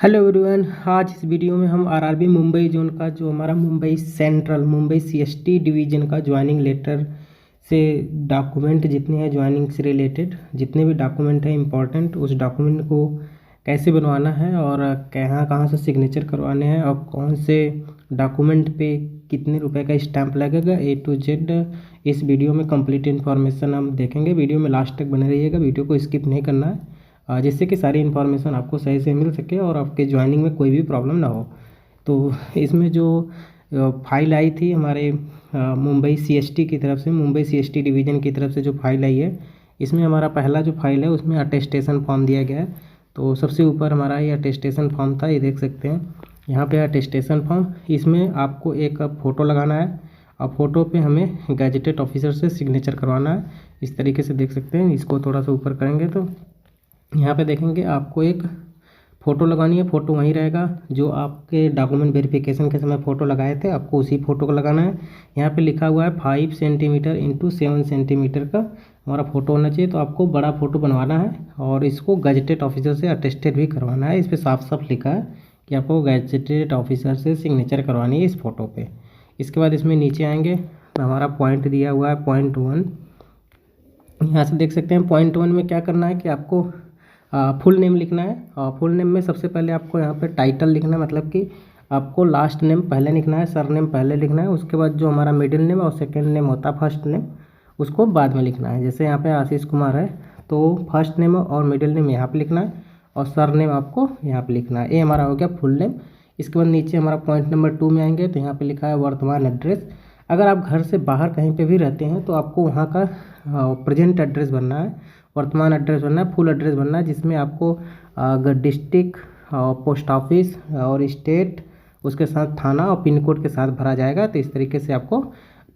Hello everyone. आज इस video में हम आरआरबी मुंबई जोन का जो हमारा Mumbai central Mumbai CST division का ज्वाइनिंग लेटर से डॉक्यूमेंट जितने हैं ज्वाइनिंग से रिलेटेड जितने भी डॉक्यूमेंट हैं इंपॉर्टेंट उस डॉक्यूमेंट को कैसे बनवाना है और कहाँ कहाँ से सिग्नेचर करवाने हैं और कौन से डॉक्यूमेंट पे कितने रुपए का स्टैंप लगेगा A to Z इस वीडियो में कंप्लीट इन्फॉर्मेशन हम देखेंगे। वीडियो में लास्ट तक बने रहिएगा, वीडियो को स्किप नहीं करना है जिससे कि सारी इन्फॉर्मेशन आपको सही से मिल सके और आपके ज्वाइनिंग में कोई भी प्रॉब्लम ना हो। तो इसमें जो फाइल आई थी हमारे मुंबई सीएसटी की तरफ से, मुंबई सीएसटी डिवीज़न की तरफ से जो फाइल आई है, इसमें हमारा पहला जो फाइल है उसमें अटेस्टेशन फॉर्म दिया गया है। तो सबसे ऊपर हमारा ये अटेस्टेशन फॉर्म था, ये देख सकते हैं यहाँ पे अटेस्टेशन फॉर्म। इसमें आपको एक फ़ोटो लगाना है और फ़ोटो पे हमें गैजेटेड ऑफिसर से सिग्नेचर करवाना है। इस तरीके से देख सकते हैं। इसको थोड़ा सा ऊपर करेंगे तो यहाँ पे देखेंगे आपको एक फ़ोटो लगानी है। फ़ोटो वहीं रहेगा जो आपके डॉक्यूमेंट वेरिफिकेशन के समय फ़ोटो लगाए थे, आपको उसी फ़ोटो को लगाना है। यहाँ पे लिखा हुआ है 5 सेंटीमीटर इंटू 7 सेंटीमीटर का हमारा फ़ोटो होना चाहिए। तो आपको बड़ा फ़ोटो बनवाना है और इसको गैजेटेड ऑफिसर से अटेस्टेड भी करवाना है। इस पर साफ साफ लिखा है कि आपको गैजेटेड ऑफिसर से सिग्नेचर करवानी है इस फ़ोटो पर। इसके बाद इसमें नीचे आएँगे तो हमारा पॉइंट दिया हुआ है पॉइंट 1। यहाँ से देख सकते हैं पॉइंट 1 में क्या करना है कि आपको फुल नेम लिखना है। और फुल नेम में सबसे पहले आपको यहाँ पे टाइटल लिखना है, मतलब कि आपको लास्ट नेम पहले लिखना है, सर नेम पहले लिखना है। उसके बाद जो हमारा मिडिल नेम और सेकंड नेम होता है फर्स्ट नेम, उसको बाद में लिखना है। जैसे यहाँ पे आशीष कुमार है तो फर्स्ट नेम और मिडिल नेम यहाँ पे लिखना है और सर नेम आपको यहाँ पे लिखना है। ये हमारा हो गया फुल नेम। इसके बाद नीचे हमारा पॉइंट नंबर 2 में आएंगे तो यहाँ पे लिखा है वर्तमान एड्रेस। अगर आप घर से बाहर कहीं पे भी रहते हैं तो आपको वहाँ का प्रेजेंट एड्रेस भरना है, वर्तमान एड्रेस भरना है, फुल एड्रेस भरना है, जिसमें आपको डिस्ट्रिक्ट, पोस्ट ऑफिस और स्टेट, उसके साथ थाना और पिन कोड के साथ भरा जाएगा। तो इस तरीके से आपको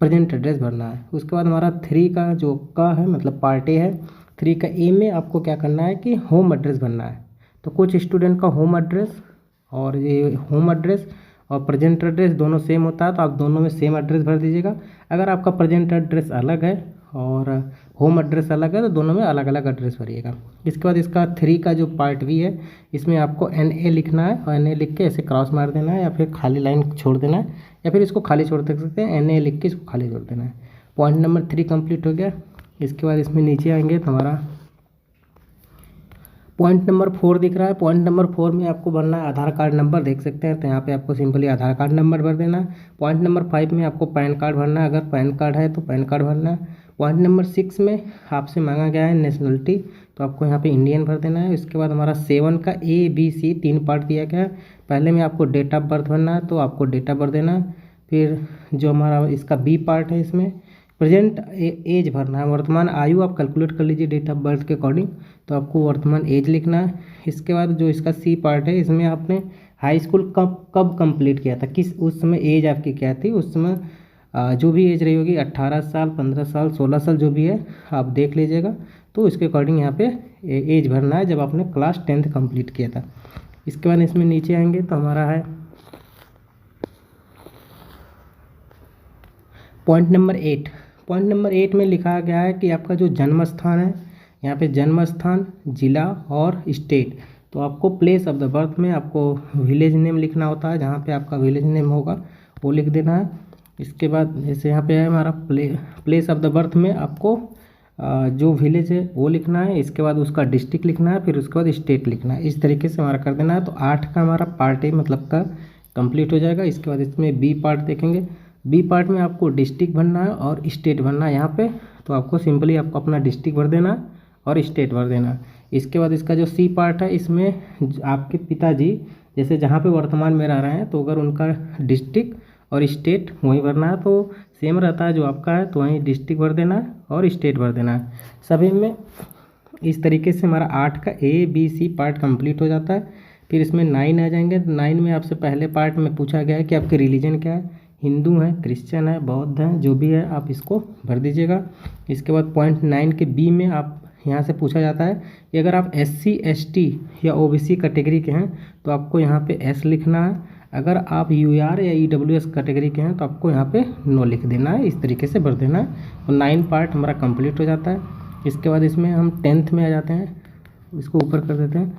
प्रेजेंट एड्रेस भरना है। उसके बाद हमारा 3 का जो का है मतलब पार्ट ए है, 3 का ए में आपको क्या करना है कि होम एड्रेस भरना है। तो कुछ स्टूडेंट का होम एड्रेस और ये होम एड्रेस और प्रेजेंट एड्रेस दोनों सेम होता है, तो आप दोनों में सेम एड्रेस भर दीजिएगा। अगर आपका प्रेजेंट एड्रेस अलग है और होम एड्रेस अलग है तो दोनों में अलग अलग एड्रेस भरिएगा। इसके बाद इसका 3 का जो पार्ट बी है, इसमें आपको NA लिखना है और NA लिख के ऐसे क्रॉस मार देना है या फिर खाली लाइन छोड़ देना है, या फिर इसको खाली छोड़ सकते हैं। NA लिख के इसको खाली छोड़ देना है। पॉइंट नंबर 3 कंप्लीट हो गया। इसके बाद इसमें नीचे आएंगे तो हमारा पॉइंट नंबर 4 दिख रहा है। पॉइंट नंबर 4 में आपको भरना है आधार कार्ड नंबर, देख सकते हैं। तो यहाँ पे आपको सिंपली आधार कार्ड नंबर भर देना है। पॉइंट नंबर 5 में आपको पैन कार्ड भरना है, अगर पैन कार्ड है तो पैन कार्ड भरना है। पॉइंट नंबर 6 में आपसे मांगा गया है नेशनलिटी, तो आपको यहाँ पे इंडियन भर देना है। इसके बाद हमारा 7 का ABC 3 पार्ट दिया गया है। पहले में आपको डेट ऑफ बर्थ भरना है, तो आपको डेट ऑफ बर्थ देना है। फिर जो हमारा इसका B पार्ट है, इसमें प्रेजेंट एज भरना है, वर्तमान आयु आप कैलकुलेट कर लीजिए डेट ऑफ बर्थ के अकॉर्डिंग, तो आपको वर्तमान एज लिखना है। इसके बाद जो इसका C पार्ट है, इसमें आपने हाई स्कूल कब कंप्लीट किया था, किस उस समय एज आपकी क्या थी, उस समय जो भी एज रही होगी 18 साल, 15 साल, 16 साल जो भी है आप देख लीजिएगा। तो इसके अकॉर्डिंग यहाँ पे एज भरना है जब आपने क्लास 10th कंप्लीट किया था। इसके बाद इसमें नीचे आएंगे तो हमारा है पॉइंट नंबर 8। पॉइंट नंबर 8 में लिखा गया है कि आपका जो जन्म स्थान है, यहाँ पे जन्म स्थान, जिला और स्टेट। तो आपको प्लेस ऑफ द बर्थ में आपको विलेज नेम लिखना होता है, जहाँ पे आपका विलेज नेम होगा वो लिख देना है। इसके बाद जैसे यहाँ पे है हमारा प्लेस ऑफ द बर्थ में आपको जो विलेज है वो लिखना है। इसके बाद उसका डिस्ट्रिक्ट लिखना है, फिर उसके बाद स्टेट लिखना है। इस तरीके से हमारा कर देना है। तो 8 का हमारा पार्ट ए मतलब का कंप्लीट हो जाएगा। इसके बाद इसमें बी पार्ट देखेंगे। बी पार्ट में आपको डिस्ट्रिक्ट भरना है और स्टेट भरना है यहाँ पे। तो आपको सिंपली आपको अपना डिस्ट्रिक्ट भर देना है और स्टेट भर देना है। इसके बाद इसका जो सी पार्ट है, इसमें आपके पिताजी जैसे जहाँ पे वर्तमान में रह रहे हैं, तो अगर उनका डिस्ट्रिक्ट और स्टेट वहीं भरना है, तो सेम रहता है जो आपका है, तो वहीं डिस्ट्रिक्ट भर देना है और स्टेट भर देना है सभी में। इस तरीके से हमारा 8 का ABC पार्ट कंप्लीट हो जाता है। फिर इसमें 9 आ जाएंगे। 9 में आपसे पहले पार्ट में पूछा गया है कि आपके रिलीजन क्या है, हिंदू हैं, क्रिश्चियन है, बौद्ध हैं, जो भी है आप इसको भर दीजिएगा। इसके बाद पॉइंट 9 के B में आप यहाँ से पूछा जाता है कि अगर आप SC ST या OBC कैटेगरी के हैं तो आपको यहाँ पे S लिखना है। अगर आप UR या EWS कैटेगरी के हैं तो आपको यहाँ पे नो लिख देना है। इस तरीके से भर देना है। तो 9 पार्ट हमारा कंप्लीट हो जाता है। इसके बाद इसमें हम 10th में आ जाते हैं, इसको ऊपर कर देते हैं।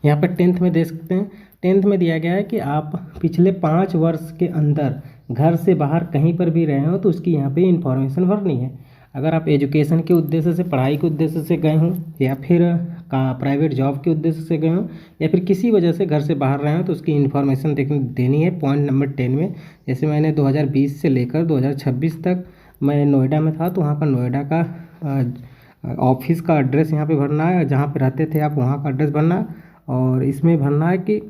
यहाँ पर 10th में देख सकते हैं, 10th में दिया गया है कि आप पिछले 5 वर्ष के अंदर घर से बाहर कहीं पर भी रहे हो तो उसकी यहाँ पे इंफॉर्मेशन भरनी है। अगर आप एजुकेशन के उद्देश्य से, पढ़ाई के उद्देश्य से गए हों, या फिर प्राइवेट जॉब के उद्देश्य से गए हों, या फिर किसी वजह से घर से बाहर रहे हो तो उसकी इन्फॉर्मेशन देनी है पॉइंट नंबर 10 में। जैसे मैंने 2020 से लेकर 2026 तक मैं नोएडा में था, तो वहाँ का नोएडा का ऑफिस का एड्रेस यहाँ पे भरना है, जहाँ पे रहते थे आप वहाँ का एड्रेस भरना है। और इसमें भरना है कि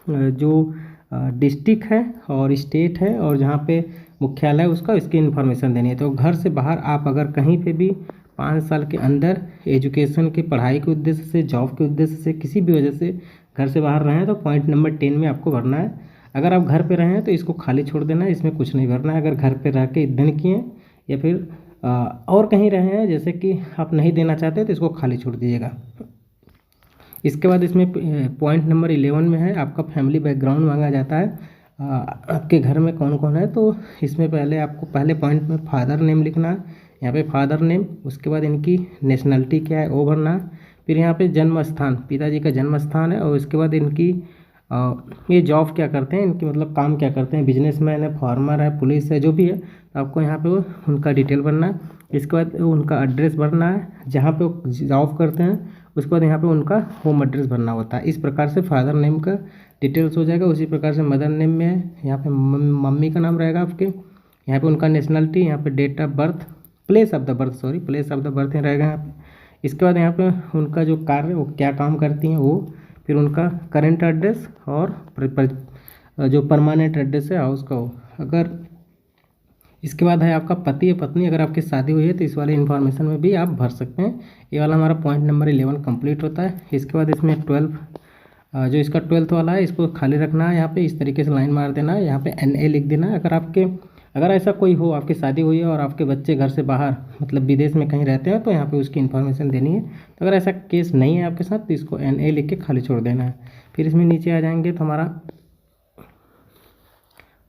जो डिस्ट्रिक्ट है और स्टेट है और जहाँ पे मुख्यालय उसका, इसकी इन्फॉर्मेशन देनी है। तो घर से बाहर आप अगर कहीं पे भी 5 साल के अंदर एजुकेशन के, पढ़ाई के उद्देश्य से, जॉब के उद्देश्य से, किसी भी वजह से घर से बाहर रहे हैं तो पॉइंट नंबर 10 में आपको भरना है। अगर आप घर पे रहे हैं तो इसको खाली छोड़ देना है, इसमें कुछ नहीं भरना है। अगर घर पे रह के अध्ययन किए या फिर और कहीं रहे हैं जैसे कि आप नहीं देना चाहते तो इसको खाली छोड़ दीजिएगा। इसके बाद इसमें पॉइंट नंबर 11 में है आपका फैमिली बैकग्राउंड मांगा जाता है, आपके घर में कौन कौन है। तो इसमें पहले आपको पहले पॉइंट में फादर नेम लिखना है, यहाँ पे फादर नेम, उसके बाद इनकी नेशनलिटी क्या है वो भरना है। फिर यहाँ पे जन्म स्थान, पिताजी का जन्म स्थान है, और उसके बाद इनकी ये जॉब क्या करते हैं, इनकी मतलब काम क्या करते हैं, बिजनेसमैन है, फार्मर है, पुलिस है, जो भी है, तो आपको यहाँ पे उनका डिटेल भरना है। इसके बाद उनका एड्रेस भरना है जहाँ पे वो जॉब करते हैं, उसके बाद यहाँ पे उनका होम एड्रेस भरना होता है। इस प्रकार से फादर नेम का डिटेल्स हो जाएगा। उसी प्रकार से मदर नेम में है, यहाँ पे मम्मी का नाम रहेगा आपके, यहाँ पे उनका नेशनलिटी, यहाँ पे date of birth, place of the birth, sorry place of the birth रहेगा यहाँ पे। इसके बाद यहाँ पे उनका जो कार्य, वो क्या काम करती हैं वो, फिर उनका करेंट एड्रेस और जो परमानेंट एड्रेस है हाउस का वो। अगर इसके बाद है आपका पति या पत्नी, अगर आपकी शादी हुई है तो इस वाले इन्फॉर्मेशन में भी आप भर सकते हैं। ये वाला हमारा पॉइंट नंबर 11 कंप्लीट होता है। इसके बाद इसमें 12 जो इसका 12th वाला है इसको खाली रखना है, यहाँ पे इस तरीके से लाइन मार देना है, यहाँ पे NA लिख देना है। अगर ऐसा कोई हो, आपकी शादी हुई है और आपके बच्चे घर से बाहर मतलब विदेश में कहीं रहते हैं, तो यहाँ पे उसकी इन्फॉर्मेशन देनी है। तो अगर ऐसा केस नहीं है आपके साथ तो इसको NA लिख के खाली छोड़ देना है। फिर इसमें नीचे आ जाएंगे तो हमारा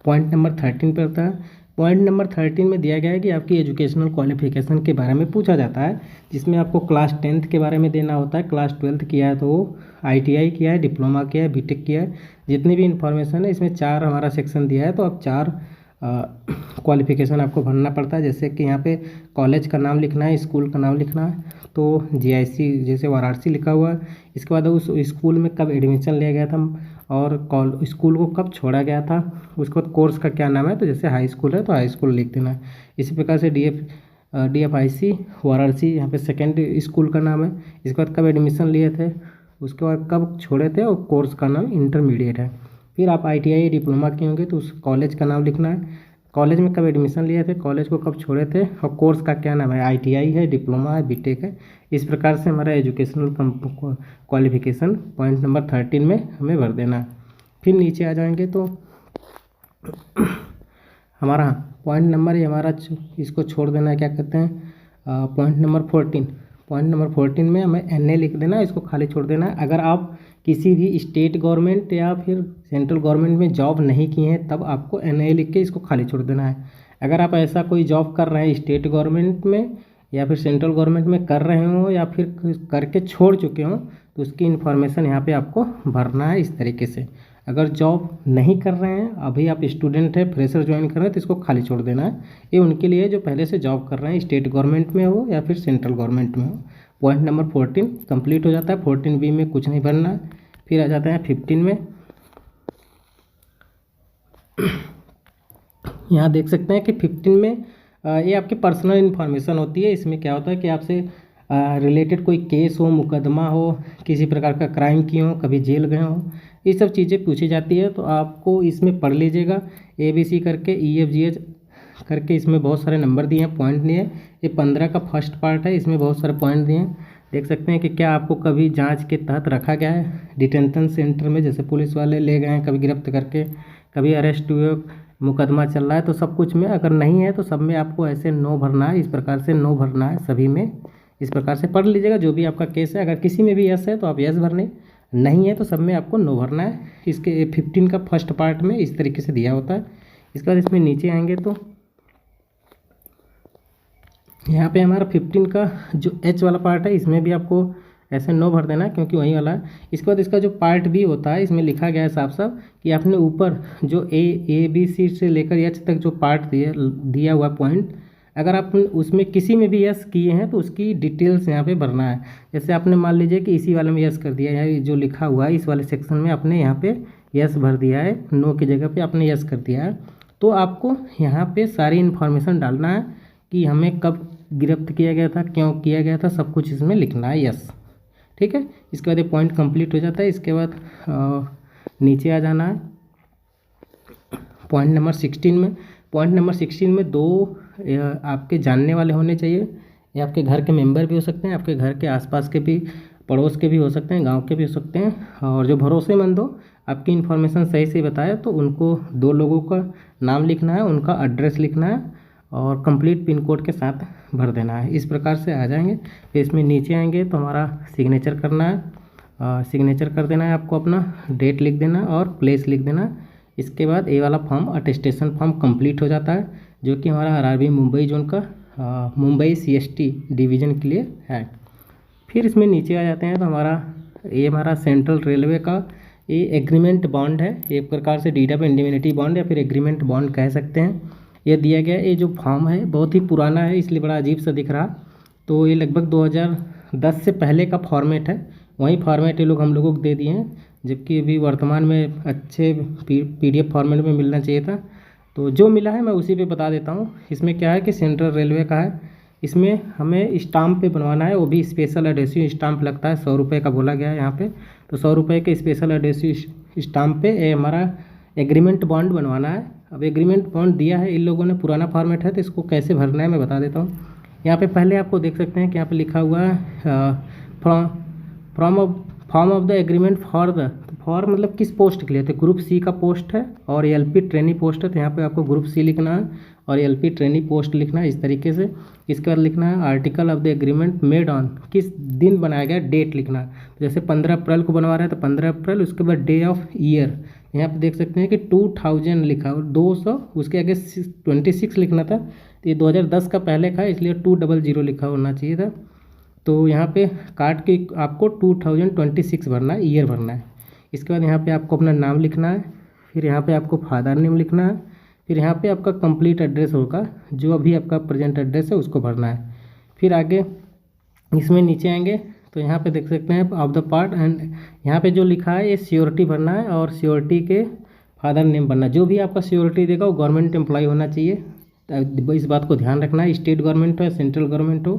पॉइंट नंबर 13 पे होता है। पॉइंट नंबर 13 में दिया गया है कि आपकी एजुकेशनल क्वालिफिकेशन के बारे में पूछा जाता है, जिसमें आपको क्लास 10th के बारे में देना होता है। क्लास 12th किया है तो वो ITI किया है, डिप्लोमा किया है, BTech किया है, जितनी भी इन्फॉर्मेशन है इसमें 4 हमारा सेक्शन दिया है। तो आप 4 क्वालिफिकेशन आपको भरना पड़ता है। जैसे कि यहाँ पे कॉलेज का नाम लिखना है, स्कूल का नाम लिखना है, तो GIC जैसे वाराणसी लिखा हुआ है। इसके बाद उस स्कूल में कब एडमिशन लिया गया था और स्कूल को कब छोड़ा गया था, उसके बाद कोर्स का क्या नाम है, तो जैसे हाई स्कूल है तो हाई स्कूल लिख देना है। इसी प्रकार से DFIC वाराणसी यहाँ पे सेकेंड स्कूल का नाम है। इसके बाद कब एडमिशन लिए थे, उसके बाद कब छोड़े थे, और कोर्स का नाम इंटरमीडिएट है। फिर आप ITI डिप्लोमा किए होंगे तो उस कॉलेज का नाम लिखना है, कॉलेज में कब एडमिशन लिए थे, कॉलेज को कब छोड़े थे, और कोर्स का क्या नाम है, ITI है, डिप्लोमा है, BTech है। इस प्रकार से हमारा एजुकेशनल क्वालिफिकेशन पॉइंट नंबर 13 में हमें भर देना है। फिर नीचे आ जाएंगे तो हमारा पॉइंट नंबर ये हमारा इसको छोड़ देना है, क्या कहते हैं, पॉइंट नंबर 14। पॉइंट नंबर 14 में हमें NA लिख देना है, इसको खाली छोड़ देना है। अगर आप किसी भी स्टेट गवर्नमेंट या फिर सेंट्रल गवर्नमेंट में जॉब नहीं किए हैं तब आपको NA लिख के इसको खाली छोड़ देना है। अगर आप ऐसा कोई जॉब कर रहे हैं स्टेट गवर्नमेंट में या फिर सेंट्रल गवर्नमेंट में कर रहे हो या फिर करके छोड़ चुके हो तो उसकी इन्फॉर्मेशन यहाँ पे आपको भरना है इस तरीके से। अगर जॉब नहीं कर रहे हैं, अभी आप स्टूडेंट है, फ्रेशर ज्वाइन कर रहे हैं, तो इसको खाली छोड़ देना है। ये उनके लिए जो पहले से जॉब कर रहे हैं, स्टेट गवर्नमेंट में हो या फिर सेंट्रल गवर्नमेंट में हो। पॉइंट नंबर 14 कंप्लीट हो जाता है। 14B में कुछ नहीं भरना है। फिर आ जाते हैं 15 में। यहाँ देख सकते हैं कि 15 में ये आपकी पर्सनल इन्फॉर्मेशन होती है। इसमें क्या होता है कि आपसे रिलेटेड कोई केस हो, मुकदमा हो, किसी प्रकार का क्राइम किए हो, कभी जेल गए हो, ये सब चीज़ें पूछी जाती है। तो आपको इसमें पढ़ लीजिएगा ABC करके, EFGH करके, इसमें बहुत सारे नंबर दिए हैं, पॉइंट दिए हैं। ये 15 का फर्स्ट पार्ट है, इसमें बहुत सारे पॉइंट दिए हैं। देख सकते हैं कि क्या आपको कभी जांच के तहत रखा गया है डिटेंशन सेंटर में, जैसे पुलिस वाले ले गए हैं, कभी गिरफ्त करके, कभी अरेस्ट हुए, मुकदमा चल रहा है, तो सब कुछ में। अगर नहीं है तो सब में आपको ऐसे नो भरना है, इस प्रकार से नो भरना है सभी में। इस प्रकार से पढ़ लीजिएगा जो भी आपका केस है। अगर किसी में भी यस है तो आप यस भरने, नहीं है तो सब में आपको नो भरना है। इसके 15 का फर्स्ट पार्ट में इस तरीके से दिया होता है। इसके बाद इसमें नीचे आएंगे तो यहाँ पे हमारा 15 का जो H वाला पार्ट है, इसमें भी आपको ऐसे नो भर देना क्योंकि वही वाला है। इसके बाद इसका जो पार्ट बी होता है इसमें लिखा गया है साफ साफ कि आपने ऊपर जो ए बी सी से लेकर एच तक जो पार्ट दिया हुआ पॉइंट, अगर आप उसमें किसी में भी यस किए हैं तो उसकी डिटेल्स यहाँ पे भरना है। जैसे आपने मान लीजिए कि इसी वाले में यस कर दिया है, जो लिखा हुआ है इस वाले सेक्शन में आपने यहाँ पे यस भर दिया है, नो की जगह पे आपने यस कर दिया है, तो आपको यहाँ पे सारी इन्फॉर्मेशन डालना है कि हमें कब गिरफ्त किया गया था, क्यों किया गया था, सब कुछ इसमें लिखना है यस। ठीक है, इसके बाद ये पॉइंट कंप्लीट हो जाता है। इसके बाद नीचे आ जाना है पॉइंट नंबर 16 में। पॉइंट नंबर 16 में दो आपके जानने वाले होने चाहिए, ये आपके घर के मेंबर भी हो सकते हैं, आपके घर के आसपास के भी, पड़ोस के भी हो सकते हैं, गांव के भी हो सकते हैं, और जो भरोसेमंद हो, आपकी इन्फॉर्मेशन सही से बताए, तो उनको दो लोगों का नाम लिखना है, उनका एड्रेस लिखना है और कंप्लीट पिन कोड के साथ भर देना है। इस प्रकार से आ जाएंगे। फिर इसमें नीचे आएंगे तो हमारा सिग्नेचर करना है, सिग्नेचर कर देना है आपको, अपना डेट लिख देना और प्लेस लिख देना। इसके बाद ये वाला फॉर्म अटेस्टेशन फॉर्म कंप्लीट हो जाता है, जो कि हमारा आरआरबी मुंबई जोन का मुंबई सीएसटी डिवीज़न के लिए है। फिर इसमें नीचे आ जाते हैं तो हमारा सेंट्रल रेलवे का ये एग्रीमेंट बॉन्ड है, एक प्रकार से डीड ऑफ इंडिमिनिटी बॉन्ड या फिर एग्रीमेंट बॉन्ड कह सकते हैं। ये दिया गया, ये जो फॉर्म है बहुत ही पुराना है इसलिए बड़ा अजीब सा दिख रहा, तो ये लगभग 2010 से पहले का फॉर्मेट है, वही फॉर्मेट ये लोग हम लोगों को दे दिए हैं, जबकि अभी वर्तमान में अच्छे PDF फॉर्मेट में मिलना चाहिए था। तो जो मिला है मैं उसी पे बता देता हूँ। इसमें क्या है कि सेंट्रल रेलवे का है, इसमें हमें स्टाम्प पे बनवाना है, वो भी स्पेशल एडेसिव स्टाम्प लगता है, 100 रुपये का बोला गया है यहाँ पे, तो 100 रुपये के स्पेशल एडेसिव स्टाम्प पे ये हमारा एग्रीमेंट बॉन्ड बनवाना है। अब एग्रीमेंट बॉन्ड दिया है इन लोगों ने, पुराना फॉर्मेट है, तो इसको कैसे भरना है मैं बता देता हूँ। यहाँ पे पहले आपको देख सकते हैं कि यहाँ पे लिखा हुआ है form of the agreement for मतलब किस पोस्ट के लिए, तो ग्रुप सी का पोस्ट है और LP ट्रेनी पोस्ट है, तो यहाँ पे आपको ग्रुप सी लिखना है और LP ट्रेनी पोस्ट लिखना है इस तरीके से। इसके बाद लिखना है article of the agreement made on, किस दिन बनाया गया, डेट लिखना है। तो जैसे 15 अप्रैल को बनवा रहे हैं तो 15 अप्रैल, उसके बाद डे ऑफ ईयर यहाँ पे देख सकते हैं कि 2000 लिखा है, 200 उसके आगे 26 लिखना था, तो ये 2010 का पहले का है इसलिए 200 लिखा होना चाहिए था। तो यहाँ पे काट के आपको 2026 भरना है, ईयर भरना है। इसके बाद यहाँ पे आपको अपना नाम लिखना है, फिर यहाँ पे आपको फादर नेम लिखना है, फिर यहाँ पे आपका कंप्लीट एड्रेस होगा, जो अभी आपका प्रेजेंट एड्रेस है उसको भरना है। फिर आगे इसमें नीचे आएंगे तो यहाँ पे देख सकते हैं ऑफ द पार्ट, एंड यहाँ पे जो लिखा है ये श्योरिटी भरना है और श्योरिटी के फादर नेम भरना है। जो भी आपका श्योरिटी देगा वो गवर्नमेंट एम्प्लॉय होना चाहिए, इस बात को ध्यान रखना है, स्टेट गवर्नमेंट हो या सेंट्रल गवर्नमेंट हो।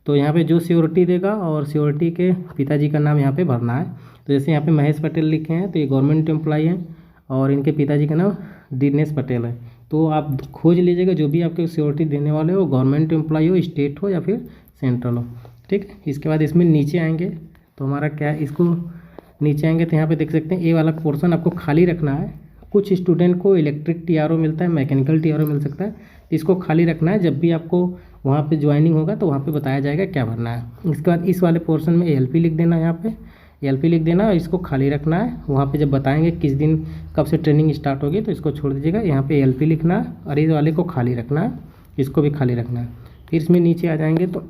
तो यहाँ पे जो श्योरिटी देगा और श्योरिटी के पिताजी का नाम यहाँ पे भरना है। तो जैसे यहाँ पे महेश पटेल लिखे हैं तो ये गवर्नमेंट एम्प्लॉय हैं और इनके पिताजी का नाम दिनेश पटेल है। तो आप खोज लीजिएगा जो भी आपके श्योरिटी देने वाले हो, गवर्नमेंट एम्प्लॉय हो, स्टेट हो या फिर सेंट्रल हो। ठीक है, इसके बाद इसमें नीचे आएंगे तो हमारा क्या है, इसको नीचे आएंगे तो यहाँ पे देख सकते हैं ये वाला पोर्शन आपको खाली रखना है। कुछ स्टूडेंट को इलेक्ट्रिक TRO मिलता है, मैकेनिकल TRO मिल सकता है, इसको खाली रखना है। जब भी आपको वहाँ पे ज्वाइनिंग होगा तो वहाँ पे बताया जाएगा क्या भरना है। इसके बाद इस वाले पोर्शन में LP लिख देना, यहाँ पे LP लिख देना और इसको खाली रखना है। वहाँ पे जब बताएंगे किस दिन कब से ट्रेनिंग स्टार्ट होगी तो इसको छोड़ दीजिएगा, यहाँ पे LP लिखना है और इस वाले को खाली रखना है, इसको भी खाली रखना है। फिर इसमें नीचे आ जाएंगे तो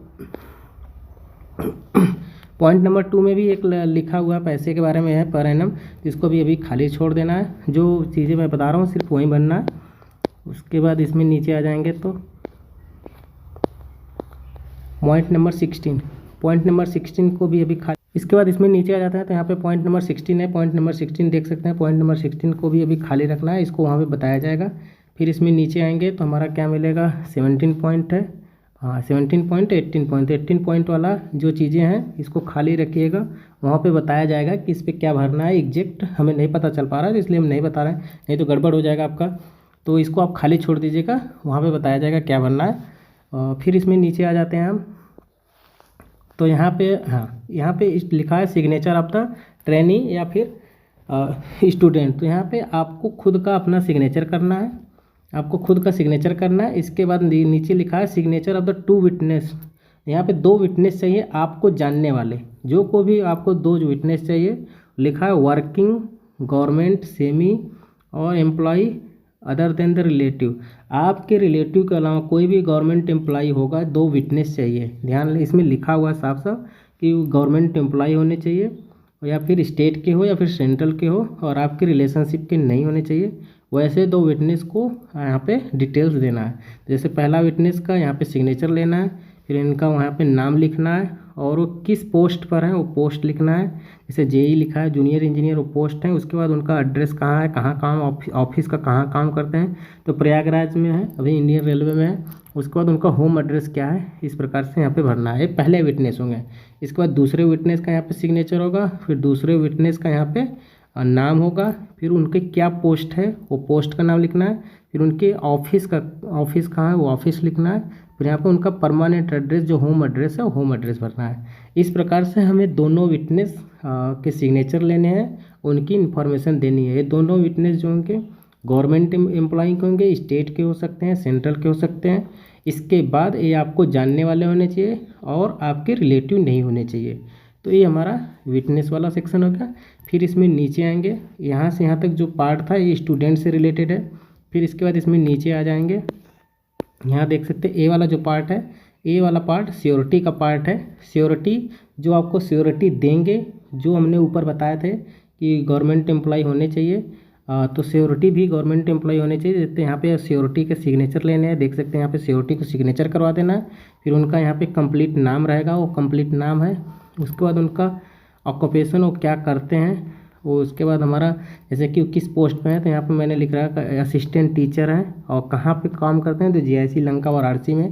पॉइंट नंबर 2 में भी एक लिखा हुआ पैसे के बारे में है, पर एनम, इसको भी अभी खाली छोड़ देना है। जो चीज़ें मैं बता रहा हूँ सिर्फ वही बनना है। उसके बाद इसमें नीचे आ जाएंगे तो पॉइंट नंबर 16 को भी अभी खाली। इसके बाद इसमें नीचे आ जाता है तो यहाँ पे पॉइंट नंबर 16 है, पॉइंट नंबर 16 देख सकते हैं, पॉइंट नंबर 16 को भी अभी खाली रखना है, इसको वहाँ पे बताया जाएगा। फिर इसमें नीचे आएंगे तो हमारा क्या मिलेगा, 17 पॉइंट है, 17 पॉइंट, 18 पॉइंट वाला जो चीज़ें हैं इसको खाली रखिएगा, वहाँ पे बताया जाएगा कि इस पर क्या भरना है। एग्जैक्ट हमें नहीं पता चल पा रहा है इसलिए हम नहीं बता रहे हैं, नहीं तो गड़बड़ हो जाएगा आपका। तो इसको आप खाली छोड़ दीजिएगा, वहाँ पे बताया जाएगा क्या भरना है। फिर इसमें नीचे आ जाते हैं हम तो यहाँ पे यहाँ पे लिखा है सिग्नेचर ऑफ द ट्रेनी या फिर स्टूडेंट। तो यहाँ पे आपको खुद का अपना सिग्नेचर करना है, आपको खुद का सिग्नेचर करना है। इसके बाद नीचे लिखा है सिग्नेचर ऑफ द 2 विटनेस। यहाँ पे 2 विटनेस चाहिए आपको जानने वाले, जो को भी आपको 2 विटनेस चाहिए। लिखा है वर्किंग गवर्नमेंट सेमी और employ other than the relative. आपके रिलेटिव के अलावा कोई भी गवर्नमेंट एम्प्लॉय होगा 2 विटनेस चाहिए। ध्यान इसमें लिखा हुआ है साफ साफ कि गवर्नमेंट एम्प्लॉय होने चाहिए, या फिर स्टेट के हो या फिर सेंट्रल के हो, और आपके रिलेशनशिप के नहीं होने चाहिए। वैसे दो विटनेस को यहाँ पे डिटेल्स देना है। जैसे पहला विटनेस का यहाँ पे सिग्नेचर लेना है, फिर इनका वहाँ पे नाम लिखना है, और वो किस पोस्ट पर है वो पोस्ट लिखना है। जैसे जेई लिखा है जूनियर इंजीनियर, वो पोस्ट है। उसके बाद उनका एड्रेस कहाँ है, कहाँ काम, ऑफिस का कहाँ काम करते हैं, तो प्रयागराज में है, अभी इंडियन रेलवे में है। उसके बाद उनका होम एड्रेस क्या है, इस प्रकार से यहाँ पे भरना है। ये पहले विटनेस होंगे। इसके बाद दूसरे विटनेस का यहाँ पे सिग्नेचर होगा, फिर दूसरे विटनेस का यहाँ पे नाम होगा, फिर उनके क्या पोस्ट है वो पोस्ट का नाम लिखना है, फिर उनके ऑफिस कहाँ है वो ऑफिस लिखना है, फिर यहाँ पे उनका परमानेंट एड्रेस जो होम एड्रेस है वो होम एड्रेस भरना है। इस प्रकार से हमें दोनों विटनेस के सिग्नेचर लेने हैं, उनकी इन्फॉर्मेशन देनी है। ये दोनों विटनेस जो होंगे गवर्नमेंट एम्प्लॉई के होंगे, स्टेट के हो सकते हैं, सेंट्रल के हो सकते हैं। इसके बाद ये आपको जानने वाले होने चाहिए और आपके रिलेटिव नहीं होने चाहिए। तो ये हमारा विटनेस वाला सेक्शन हो गया। फिर इसमें नीचे आएंगे, यहाँ से यहाँ तक जो पार्ट था ये स्टूडेंट से रिलेटेड है। फिर इसके बाद इसमें नीचे आ जाएंगे, यहाँ देख सकते हैं ए वाला जो पार्ट है, ए वाला पार्ट श्योरिटी का पार्ट है। श्योरिटी जो आपको श्योरिटी देंगे, जो हमने ऊपर बताए थे कि गवर्नमेंट एम्प्लॉय होने चाहिए, तो श्योरिटी भी गवर्नमेंट एम्प्लॉय होने चाहिए। जैसे यहाँ पे श्योरिटी के सिग्नेचर लेने हैं, देख सकते हैं यहाँ पे श्योरिटी को सिग्नेचर करवा देना है। फिर उनका यहाँ पे कंप्लीट नाम रहेगा, वो कंप्लीट नाम है। उसके बाद उनका ऑक्यूपेशन, वो क्या करते हैं वो। उसके बाद हमारा जैसे कि किस पोस्ट पे है, तो यहाँ पे मैंने लिख रहा है असिस्टेंट टीचर हैं, और कहाँ पे काम करते हैं, तो जीआईसी लंका वाराणसी में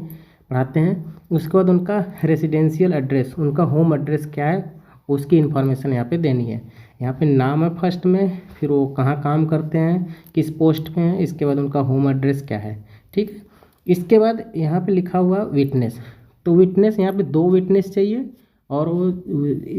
पढ़ाते हैं। उसके बाद उनका रेसिडेंशियल एड्रेस, उनका होम एड्रेस क्या है उसकी इन्फॉर्मेशन यहाँ पे देनी है। यहाँ पे नाम है फर्स्ट में, फिर वो कहाँ काम करते हैं, किस पोस्ट पे हैं, इसके बाद उनका होम एड्रेस क्या है। ठीक है, इसके बाद यहाँ पे लिखा हुआ विटनेस। तो विटनेस यहाँ पे दो विटनेस चाहिए, और वो